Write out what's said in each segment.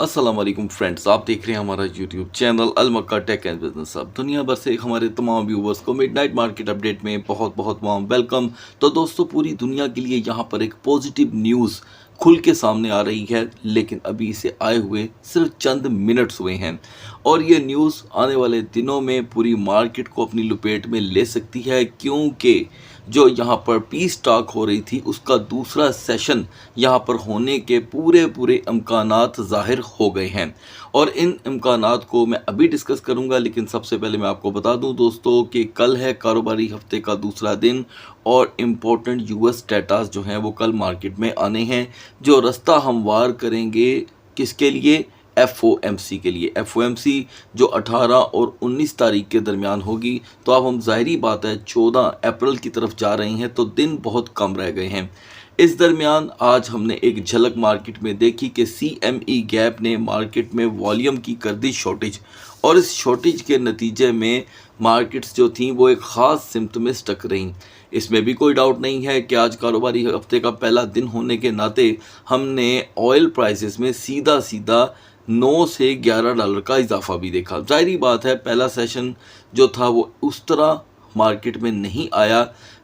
अस्सलाम वालेकुम फ्रेंड्स, आप देख रहे हैं हमारा यूट्यूब चैनल अल मक्का टेक एंड बिजनेस। अब दुनिया भर से हमारे तमाम व्यूवर्स को मिडनाइट मार्केट अपडेट में बहुत बहुत वार्म वेलकम। तो दोस्तों, पूरी दुनिया के लिए यहाँ पर एक पॉजिटिव न्यूज़ खुल के सामने आ रही है, लेकिन अभी इसे आए हुए सिर्फ चंद मिनट्स हुए हैं और ये न्यूज़ आने वाले दिनों में पूरी मार्केट को अपनी लपेट में ले सकती है, क्योंकि जो यहाँ पर पीस टॉक हो रही थी उसका दूसरा सेशन यहाँ पर होने के पूरे पूरे इम्कानात ज़ाहिर हो गए हैं और इन इम्कानात को मैं अभी डिस्कस करूँगा। लेकिन सबसे पहले मैं आपको बता दूँ दोस्तों कि कल है कारोबारी हफ्ते का दूसरा दिन और इम्पोर्टेंट यूएस डेटास जो हैं वो कल मार्केट में आने हैं, जो रास्ता हमवार करेंगे किसके लिए, FOMC के लिए। FOMC जो 18 और 19 तारीख के दरमियान होगी। तो अब हम ज़ाहिरी बात है 14 अप्रैल की तरफ जा रहे हैं, तो दिन बहुत कम रह गए हैं। इस दरमियान आज हमने एक झलक मार्केट में देखी कि CME गैप ने मार्केट में वॉल्यूम की कर दी शॉर्टेज और इस शॉर्टेज के नतीजे में मार्केट्स जो थी वो एक ख़ास सिम्त में स्टक रहीं। इसमें भी कोई डाउट नहीं है कि आज कारोबारी हफ्ते का पहला दिन होने के नाते हमने ऑयल प्राइसेस में सीधा सीधा 9 से $11 का इजाफा भी देखा। ज़ाहिरी बात है पहला सेशन जो था वो उस तरह मार्केट में नहीं आया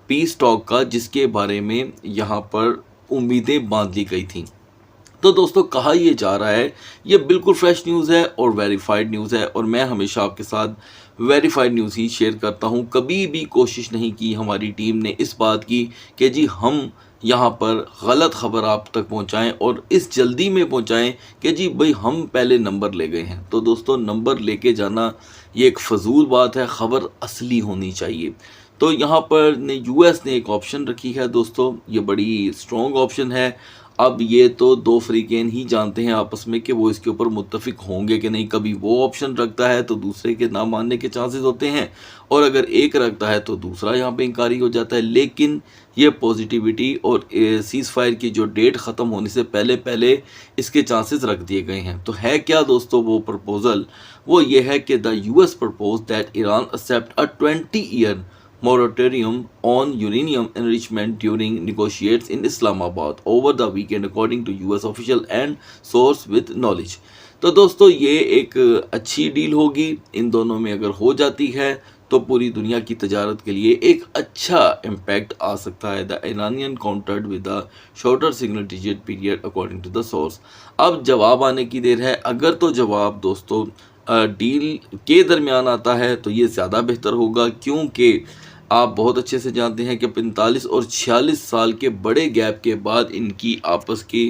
पीस टॉक का, जिसके बारे में यहाँ पर उम्मीदें बांध ली गई थी। तो दोस्तों, कहा यह जा रहा है, ये बिल्कुल फ्रेश न्यूज़ है और वेरीफाइड न्यूज़ है और मैं हमेशा आपके साथ वेरीफाइड न्यूज़ ही शेयर करता हूँ। कभी भी कोशिश नहीं की हमारी टीम ने इस बात की कि जी हम यहाँ पर गलत खबर आप तक पहुँचाएं और इस जल्दी में पहुँचाएं कि जी भाई हम पहले नंबर ले गए हैं। तो दोस्तों, नंबर लेके जाना ये एक फजूल बात है, ख़बर असली होनी चाहिए। तो यहाँ पर यूएस ने एक ऑप्शन रखी है दोस्तों, ये बड़ी स्ट्रॉन्ग ऑप्शन है। अब ये तो दो फ्रीकेन ही जानते हैं आपस में कि वो इसके ऊपर मुत्तफिक होंगे कि नहीं। कभी वो ऑप्शन रखता है तो दूसरे के ना मानने के चांसेस होते हैं और अगर एक रखता है तो दूसरा यहाँ पे इंकारी हो जाता है। लेकिन ये पॉजिटिविटी और सीज़ फायर की जो डेट ख़त्म होने से पहले पहले इसके चांसेस रख दिए गए हैं। तो है क्या दोस्तों वो प्रपोज़ल, वो ये है कि the US propose that Iran accept a 20-year moratorium on uranium enrichment during negotiates in Islamabad over the weekend according to US official and source with knowledge। तो दोस्तों, ये एक अच्छी डील होगी। इन दोनों में अगर हो जाती है तो पूरी दुनिया की तजारत के लिए एक अच्छा इम्पैक्ट आ सकता है। The Iranian countered with the shorter single digit period according to the source. अब जवाब आने की देर है। अगर तो जवाब दोस्तों डील के दरमियान आता है तो ये ज़्यादा बेहतर होगा, क्योंकि आप बहुत अच्छे से जानते हैं कि 45 और 46 साल के बड़े गैप के बाद इनकी आपस की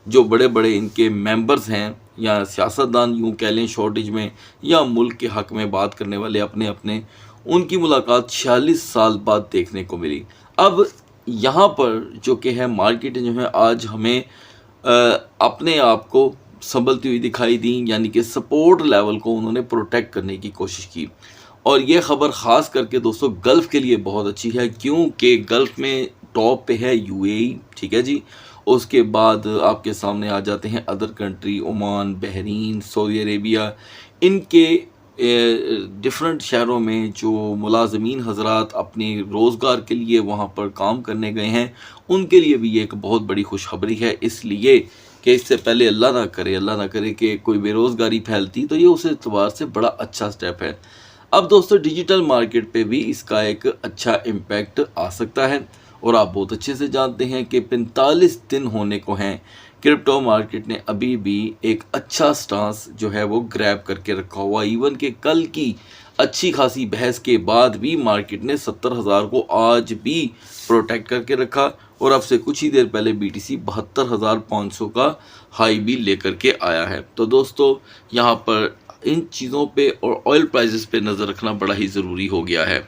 जो बड़े बड़े इनके मेंबर्स हैं या सियासतदान यूँ कह लें शॉर्टेज में, या मुल्क के हक़ में बात करने वाले अपने अपने, उनकी मुलाकात 46 साल बाद देखने को मिली। अब यहाँ पर जो कि है मार्केट जो है आज हमें अपने आप को संभलती हुई दिखाई दी, यानी कि सपोर्ट लेवल को उन्होंने प्रोटेक्ट करने की कोशिश की। और ये ख़बर ख़ास करके दोस्तों गल्फ़ के लिए बहुत अच्छी है, क्योंकि गल्फ़ में टॉप पे है UAE, ठीक है जी। उसके बाद आपके सामने आ जाते हैं other country, Oman, Bahrain, Saudi Arabia. इनके डिफरेंट शहरों में जो मुलाजमीन हजरात अपने रोज़गार के लिए वहाँ पर काम करने गए हैं, उनके लिए भी ये एक बहुत बड़ी खुशखबरी है। इसलिए कि इससे पहले अल्लाह ना करे कि कोई बेरोज़गारी फैलती, तो ये उस एतबार से बड़ा अच्छा स्टेप है। अब दोस्तों, डिजिटल मार्केट पे भी इसका एक अच्छा इम्पैक्ट आ सकता है और आप बहुत अच्छे से जानते हैं कि 45 दिन होने को हैं। क्रिप्टो मार्केट ने अभी भी एक अच्छा स्टांस जो है वो ग्रैब करके रखा हुआ। इवन कि कल की अच्छी खासी बहस के बाद भी मार्केट ने 70,000 को आज भी प्रोटेक्ट करके रखा और अब से कुछ ही देर पहले BTC 72,500 का हाई भी लेकर के आया है। तो दोस्तों, यहाँ पर इन चीज़ों पे और ऑयल प्राइसेस पे नज़र रखना बड़ा ही ज़रूरी हो गया है।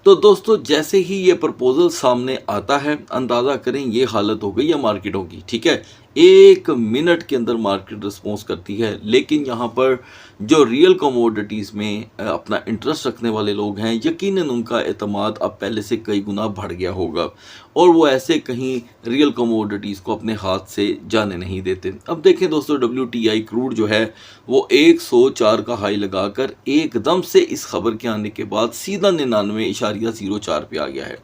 तो दोस्तों, जैसे ही ये प्रपोज़ल सामने आता है, अंदाज़ा करें ये हालत हो गई है मार्केटों की, ठीक है। 1 मिनट के अंदर मार्केट रिस्पॉन्स करती है। लेकिन यहाँ पर जो रियल कमोडिटीज़ में अपना इंटरेस्ट रखने वाले लोग हैं, यकीनन उनका एतमाद अब पहले से कई गुना बढ़ गया होगा और वो ऐसे कहीं रियल कमोडिटीज़ को अपने हाथ से जाने नहीं देते। अब देखें दोस्तों, WTI क्रूड जो है वो 104 का हाई लगाकर एकदम से इस खबर के आने के बाद सीधा 99.04 पे आ गया है।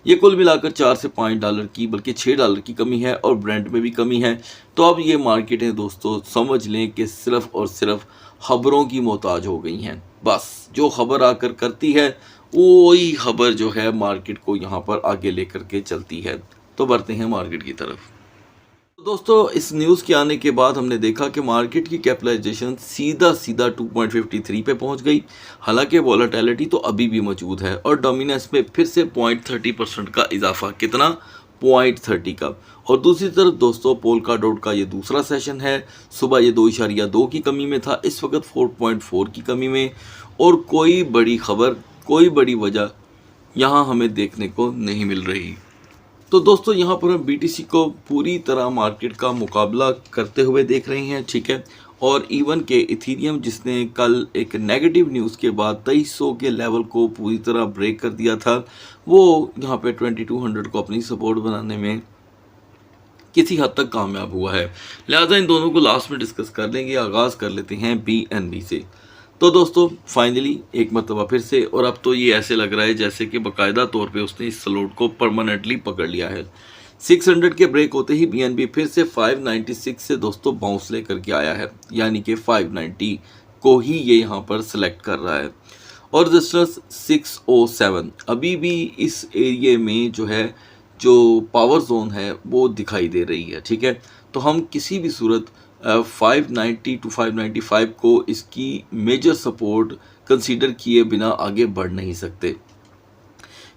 ये कुल मिलाकर 4 से $5 की बल्कि $6 की कमी है और ब्रेंट में भी कमी है। तो अब ये मार्केटें दोस्तों समझ लें कि सिर्फ और सिर्फ खबरों की मोहताज हो गई हैं। बस जो खबर आकर करती है वही खबर जो है मार्केट को यहाँ पर आगे लेकर के चलती है। तो बढ़ते हैं मार्केट की तरफ। तो दोस्तों इस न्यूज़ के आने के बाद हमने देखा कि मार्केट की कैपिटलाइजेशन सीधा 2.53 पे पहुंच गई। हालांकि वॉलेटिलिटी तो अभी भी मौजूद है और डोमिनेंस में फिर से 0.30% का इजाफा। कितना? 0.30 का। और दूसरी तरफ दोस्तों पोल्का डॉट का ये दूसरा सेशन है। सुबह ये 2.2 की कमी में था, इस वक्त 4.4 की कमी में। और कोई बड़ी खबर, कोई बड़ी वजह यहाँ हमें देखने को नहीं मिल रही। तो दोस्तों यहाँ पर हम BTC को पूरी तरह मार्केट का मुकाबला करते हुए देख रहे हैं, ठीक है। और इवन के इथीरियम जिसने कल एक नेगेटिव न्यूज़ के बाद 2300 के लेवल को पूरी तरह ब्रेक कर दिया था, वो यहाँ पे 2200 को अपनी सपोर्ट बनाने में किसी हद तक कामयाब हुआ है। लिहाजा इन दोनों को लास्ट में डिस्कस कर लेंगे। आगाज़ कर लेते हैं BNB से। तो दोस्तों फाइनली एक मरतबा फिर से, और अब तो ये ऐसे लग रहा है जैसे कि बाकायदा तौर पे उसने इस स्लोट को परमानेंटली पकड़ लिया है। 600 के ब्रेक होते ही BNB फिर से 596 से दोस्तों बाउंस लेकर के आया है, यानी कि 590 को ही ये यहाँ पर सिलेक्ट कर रहा है। और रजिस्टेंस 607 अभी भी इस एरिए में जो है, जो पावर जोन है वो दिखाई दे रही है, ठीक है। तो हम किसी भी सूरत 590 टू 595 को इसकी मेजर सपोर्ट कंसीडर किए बिना आगे बढ़ नहीं सकते।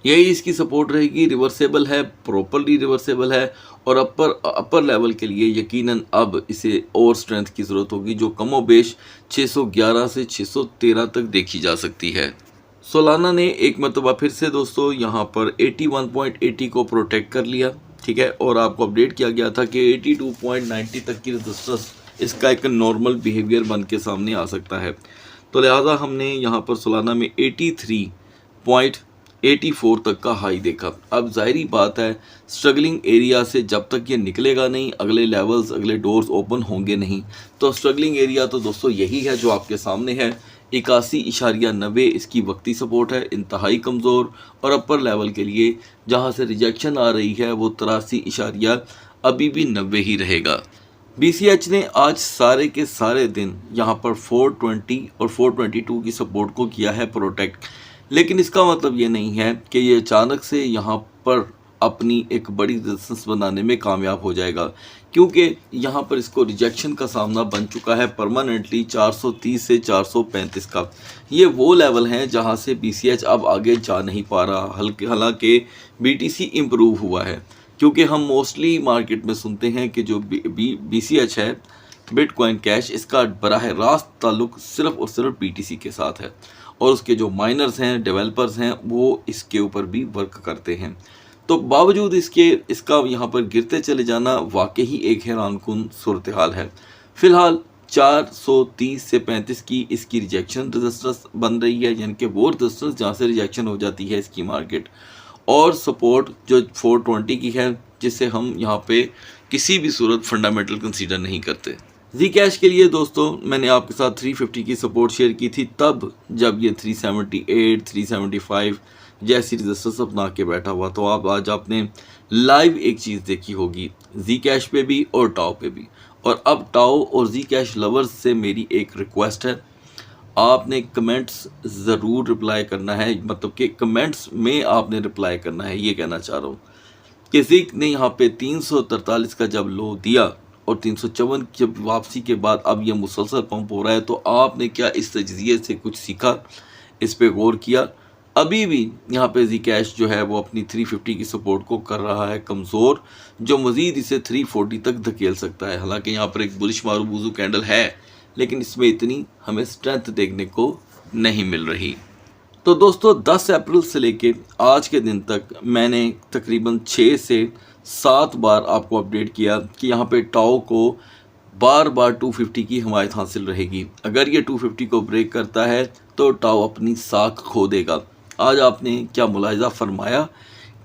यही इसकी सपोर्ट रहेगी। रिवर्सेबल है, प्रॉपरली रिवर्सेबल है। और अपर लेवल के लिए यकीनन अब इसे और स्ट्रेंथ की ज़रूरत होगी, जो कमोबेश 611 से 613 तक देखी जा सकती है। सोलाना ने एक मरतबा फिर से दोस्तों यहाँ पर 81.80 को प्रोटेक्ट कर लिया, ठीक है। और आपको अपडेट किया गया था कि 82.90 तक की रेजिस्टेंस इसका एक नॉर्मल बिहेवियर बन के सामने आ सकता है। तो लिहाजा हमने यहाँ पर सोलाना में 83.84 तक का हाई देखा। अब जाहिर बात है स्ट्रगलिंग एरिया से जब तक ये निकलेगा नहीं, अगले लेवल्स, अगले डोर्स ओपन होंगे नहीं। तो स्ट्रगलिंग एरिया तो दोस्तों यही है जो आपके सामने है। 81.90 इसकी वक्ती सपोर्ट है, इंतहाई कमज़ोर। और अपर लेवल के लिए जहां से रिजेक्शन आ रही है वो 83 अभी भी 90 ही रहेगा। BCH ने आज सारे के सारे दिन यहाँ पर 420 और 422 की सपोर्ट को किया है प्रोटेक्ट। लेकिन इसका मतलब ये नहीं है कि ये अचानक से यहाँ पर अपनी एक बड़ी रेजिस्टेंस बनाने में कामयाब हो जाएगा, क्योंकि यहाँ पर इसको रिजेक्शन का सामना बन चुका है परमानेंटली 430 से 435 का। ये वो लेवल हैं जहाँ से BCH अब आगे जा नहीं पा रहा। हालांकि BTC इम्प्रूव हुआ है, क्योंकि हम मोस्टली मार्केट में सुनते हैं कि जो BCH है, बिटकॉइन कैश, इसका बराह रास्त ताल्लुक सिर्फ और सिर्फ BTC के साथ है। और उसके जो माइनर्स हैं, डेवलपर्स हैं, वो इसके ऊपर भी वर्क करते हैं। तो बावजूद इसका यहाँ पर गिरते चले जाना वाकई ही एक हैरानकुन सूरत हाल है। फिलहाल 430 से 35 की इसकी रिजेक्शन रेजिस्टेंस बन रही है, यानी कि वो रेजिस्टेंस जहाँ से रिजेक्शन हो जाती है इसकी मार्केट। और सपोर्ट जो 420 की है, जिसे हम यहाँ पे किसी भी सूरत फंडामेंटल कंसीडर नहीं करते। Zcash के लिए दोस्तों मैंने आपके साथ 350 की सपोर्ट शेयर की थी, तब जब ये 378, 375 जैसी रेजिस्टेंस अपना के बैठा हुआ। तो आज आपने लाइव एक चीज़ देखी होगी Zcash पे भी और टाओ पे भी। और अब टाओ और Zcash लवर्स से मेरी एक रिक्वेस्ट है, आपने कमेंट्स ज़रूर रिप्लाई करना है, मतलब कि कमेंट्स में आपने रिप्लाई करना है। ये कहना चाह रहा हूँ कि ज़ीक ने यहाँ पे 343 का जब लो दिया और 354 की वापसी के बाद अब ये मुसलसल पंप हो रहा है, तो आपने क्या इस तजज़िये से कुछ सीखा, इस पे गौर किया? अभी भी यहाँ पे Zcash जो है वो अपनी 350 की सपोर्ट को कर रहा है कमज़ोर, जो मज़ीद इसे 340 तक धकेल सकता है। हालांकि यहाँ पर एक बुलिश मारूबूजू कैंडल है, लेकिन इसमें इतनी हमें स्ट्रेंथ देखने को नहीं मिल रही। तो दोस्तों 10 अप्रैल से लेके आज के दिन तक मैंने तकरीबन 6 से 7 बार आपको अपडेट किया कि यहाँ पे टाओ को बार बार 250 की हिमायत हासिल रहेगी। अगर ये 250 को ब्रेक करता है तो टाओ अपनी साख खो देगा। आज आपने क्या मुलाहिजा फरमाया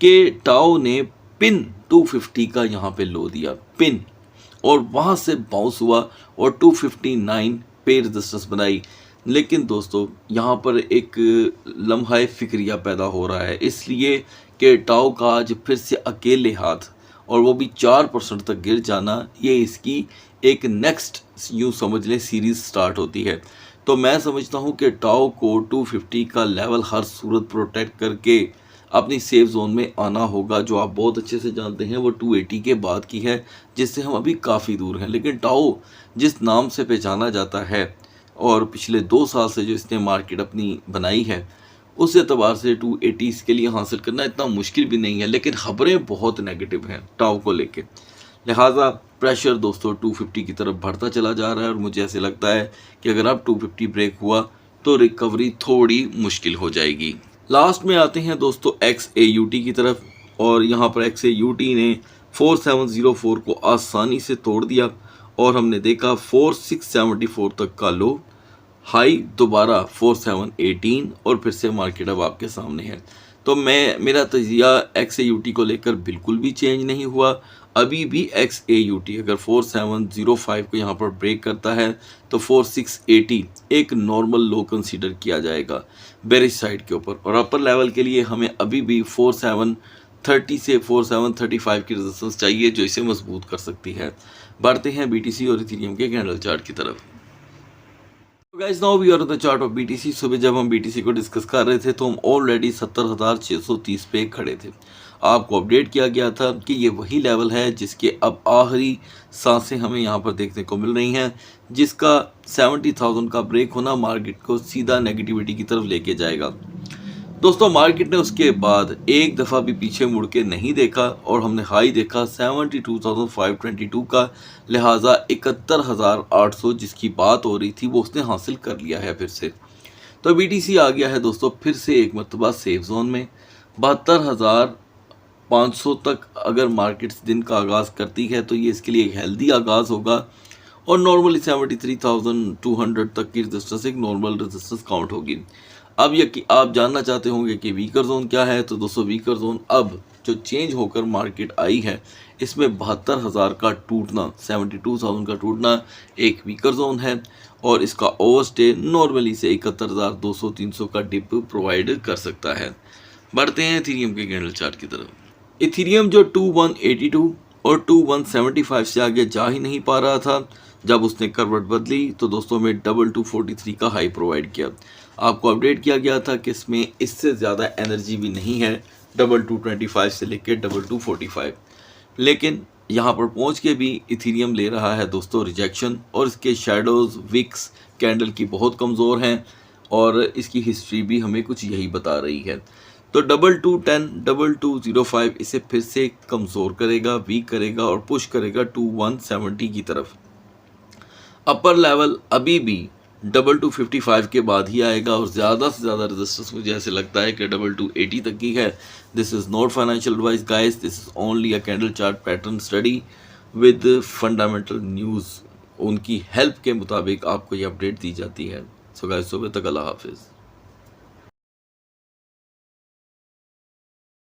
कि टाओ ने पिन 250 का यहाँ पे लो दिया, पिन, और वहाँ से बाउंस हुआ और 259 पे रेजिस्टेंस बनाई। लेकिन दोस्तों यहाँ पर एक लम्हा फिक्रिया पैदा हो रहा है, इसलिए कि टाओ का आज फिर से अकेले हाथ और वो भी 4% तक गिर जाना, ये इसकी एक नेक्स्ट यूँ समझ लें सीरीज़ स्टार्ट होती है। तो मैं समझता हूँ कि टाओ को 250 का लेवल हर सूरत प्रोटेक्ट करके अपनी सेफ जोन में आना होगा। जो आप बहुत अच्छे से जानते हैं वो 280 के बाद की है, जिससे हम अभी काफ़ी दूर हैं। लेकिन टाओ जिस नाम से पहचाना जाता है और पिछले 2 साल से जो इसने मार्केट अपनी बनाई है, उस एतबार से 280 इसके लिए हासिल करना इतना मुश्किल भी नहीं है। लेकिन खबरें बहुत नेगेटिव हैं टाओ को लेके, लिहाजा प्रेशर दोस्तों 250 की तरफ बढ़ता चला जा रहा है। और मुझे ऐसे लगता है कि अगर अब 250 ब्रेक हुआ तो रिकवरी थोड़ी मुश्किल हो जाएगी। लास्ट में आते हैं दोस्तों XAUT की तरफ, और यहाँ पर XAUT ने 4704 को आसानी से तोड़ दिया और हमने देखा 4674 तक का लो, हाई दोबारा 4718 और फिर से मार्केट अब आपके सामने है। तो मेरा तजिया XAUT को लेकर बिल्कुल भी चेंज नहीं हुआ। अभी भी XAUT अगर 4705 को यहाँ पर ब्रेक करता है तो 4680 एक नॉर्मल लो कंसीडर किया जाएगा बेरिश साइड के ऊपर। और अपर लेवल के लिए हमें अभी भी 4730 से 4735 की रेजिस्टेंस चाहिए, जो इसे मजबूत कर सकती है। बढ़ते हैं BTC और इथेरियम के कैंडल चार्ट की तरफ। Guys now we are on the chart of BTC। सुबह जब हम BTC को डिस्कस कर रहे थे तो हम ऑलरेडी 70,630 पे खड़े थे। आपको अपडेट किया गया था कि ये वही लेवल है जिसके अब आखिरी सांसें हमें यहाँ पर देखने को मिल रही हैं, जिसका 70,000 का ब्रेक होना मार्केट को सीधा नेगेटिविटी की तरफ लेके जाएगा। दोस्तों मार्केट ने उसके बाद एक दफ़ा भी पीछे मुड़ के नहीं देखा और हमने हाई देखा 72,522 का, लिहाजा 71,800 जिसकी बात हो रही थी वो उसने हासिल कर लिया है फिर से। तो BTC आ गया है दोस्तों फिर से एक मरतबा सेफ जोन में। 72,500 तक अगर मार्केट दिन का आगाज़ करती है तो ये इसके लिए एक हेल्दी आगाज़ होगा, और नॉर्मली 73,200 तक की रेजिस्टेंस एक नॉर्मल रेजिस्टेंस काउंट होगी। अब ये आप जानना चाहते होंगे कि वीकर जोन क्या है, तो दोस्तों वीकर जोन अब जो चेंज होकर मार्केट आई है इसमें 72,000 का टूटना, 72,000 का टूटना एक वीकर जोन है, और इसका ओवरस्टे नॉर्मली से 71,200-300 का डिप प्रोवाइड कर सकता है। बढ़ते हैं इथेरियम के कैंडल चार्ट की तरफ। इथेरियम जो 2182 और 2175 से आगे जा ही नहीं पा रहा था, जब उसने करवट बदली तो दोस्तों में 2243 का हाई प्रोवाइड किया। आपको अपडेट किया गया था कि इसमें इससे ज़्यादा एनर्जी भी नहीं है 2225 से लेकर 2245, लेकिन यहाँ पर पहुँच के भी इथेरियम ले रहा है दोस्तों रिजेक्शन, और इसके शेडोज़ विक्स कैंडल की बहुत कमज़ोर हैं और इसकी हिस्ट्री भी हमें कुछ यही बता रही है। तो 2210 2205 इसे फिर से कमज़ोर करेगा, वीक करेगा और पुश करेगा 2170 की तरफ। अपर लेवल अभी भी 2255 के बाद ही आएगा, और ज़्यादा से ज़्यादा रेजिस्टेंस मुझे ऐसे लगता है कि 2280 तक की है। This is not financial advice guys, this is only a candle chart pattern study with fundamental news. उनकी हेल्प के मुताबिक आपको ये अपडेट दी जाती है। सो गाइस सुबह तक अल्लाह हाफिज़।